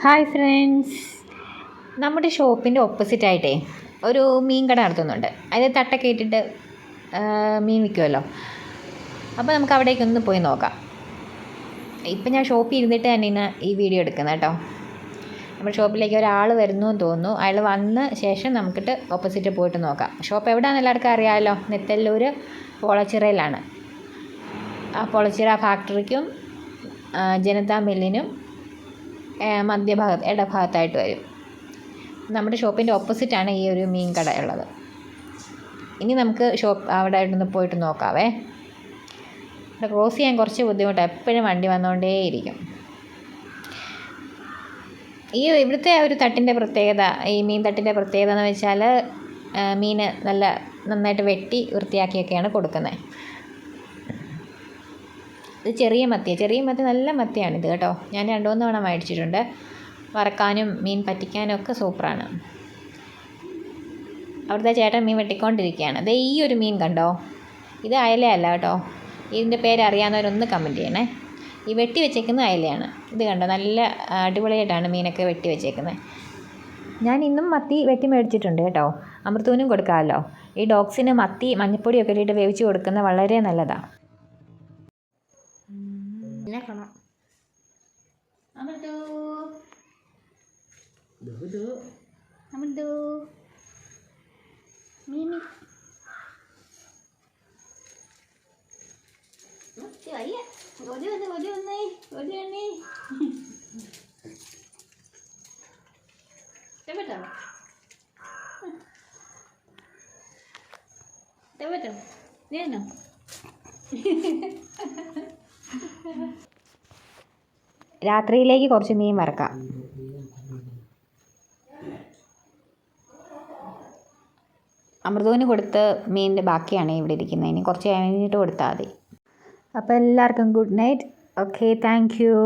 Hi friends, നമ്മുടെ ഷോപ്പിൻ്റെ ഓപ്പോസിറ്റായിട്ടേ ഒരു മീൻ കട നടത്തുന്നുണ്ട്. അതിൽ തട്ടൊക്കെ ഇട്ടിട്ട് മീൻ വിൽക്കുമല്ലോ. അപ്പോൾ നമുക്ക് അവിടേക്കൊന്ന് പോയി നോക്കാം. ഇപ്പം ഞാൻ ഷോപ്പിൽ ഇരുന്നിട്ട് തന്നെ ഈ വീഡിയോ എടുക്കുന്നത് കേട്ടോ. നമ്മുടെ ഷോപ്പിലേക്ക് ഒരാൾ വരുന്നു എന്ന് തോന്നുന്നു. അയാൾ വന്ന ശേഷം നമുക്കിട്ട് ഓപ്പോസിറ്റ് പോയിട്ട് നോക്കാം. ഷോപ്പ് എവിടെയാണെന്ന് എല്ലാവർക്കും അറിയാമല്ലോ. നെത്തല്ലൂർ പോളച്ചിറയിലാണ്. ആ പോളച്ചിറ ഫാക്ടറിക്കും ജനതാ മില്ലിനും ഇടഭാഗത്തായിട്ട് വരും. നമ്മുടെ ഷോപ്പിൻ്റെ ഓപ്പോസിറ്റാണ് ഈ ഒരു മീൻ കട ഉള്ളത്. ഇനി നമുക്ക് അവിടെ ഒന്ന് പോയിട്ട് നോക്കാവേ. ഇവിടെ ക്രോസ് ചെയ്യാൻ കുറച്ച് ബുദ്ധിമുട്ടാണ്. എപ്പോഴും വണ്ടി വന്നുകൊണ്ടേയിരിക്കും. ഇവിടുത്തെ ഒരു തട്ടിൻ്റെ പ്രത്യേകത, ഈ മീൻ തട്ടിൻ്റെ പ്രത്യേകത എന്ന് വെച്ചാൽ മീൻ നന്നായിട്ട് വെട്ടി വൃത്തിയാക്കിയൊക്കെയാണ് കൊടുക്കുന്നത്. ഇത് ചെറിയ മത്തി നല്ല മത്തിയാണിത് കേട്ടോ. ഞാൻ 2-3 തവണ മേടിച്ചിട്ടുണ്ട്. വറക്കാനും മീൻ പറ്റിക്കാനും ഒക്കെ സൂപ്പറാണ്. അവിടുത്തെ ചേട്ടൻ മീൻ വെട്ടിക്കൊണ്ടിരിക്കുകയാണ്. ദേ ഈ ഒരു മീൻ കണ്ടോ, ഇത് അയലയല്ല കേട്ടോ. ഇതിൻ്റെ പേര് അറിയാവുന്നവരൊന്ന് കമൻറ്റ് ചെയ്യണേ. ഈ വെട്ടി വെച്ചേക്കുന്നത് അയലയാണ്. ഇത് കണ്ടോ, നല്ല അടിപൊളിയായിട്ടാണ് മീനൊക്കെ വെട്ടി വെച്ചേക്കുന്നത്. ഞാൻ ഇന്നും മത്തി വെട്ടി മേടിച്ചിട്ടുണ്ട് കേട്ടോ. അമൃതൂനും കൊടുക്കാമല്ലോ. ഈ ഡോഗ്സിന് മത്തി മഞ്ഞൾപ്പൊടിയൊക്കെ ഇട്ടിട്ട് വേവിച്ച് കൊടുക്കുന്നത് വളരെ നല്ലതാണ്. Mimi. Iya. Gode nih. Coba dong. Lihat dong. രാത്രിയിലേക്ക് കുറച്ച് മീൻ വറക്കാം. അമൃതൂന് കൊടുത്ത് മീനിൻ്റെ ബാക്കിയാണ് ഇവിടെ ഇരിക്കുന്നത്. ഇനി കുറച്ച് കഴിഞ്ഞിട്ട് കൊടുത്താൽ മതി. അപ്പോൾ എല്ലാവർക്കും good night. Okay, thank you.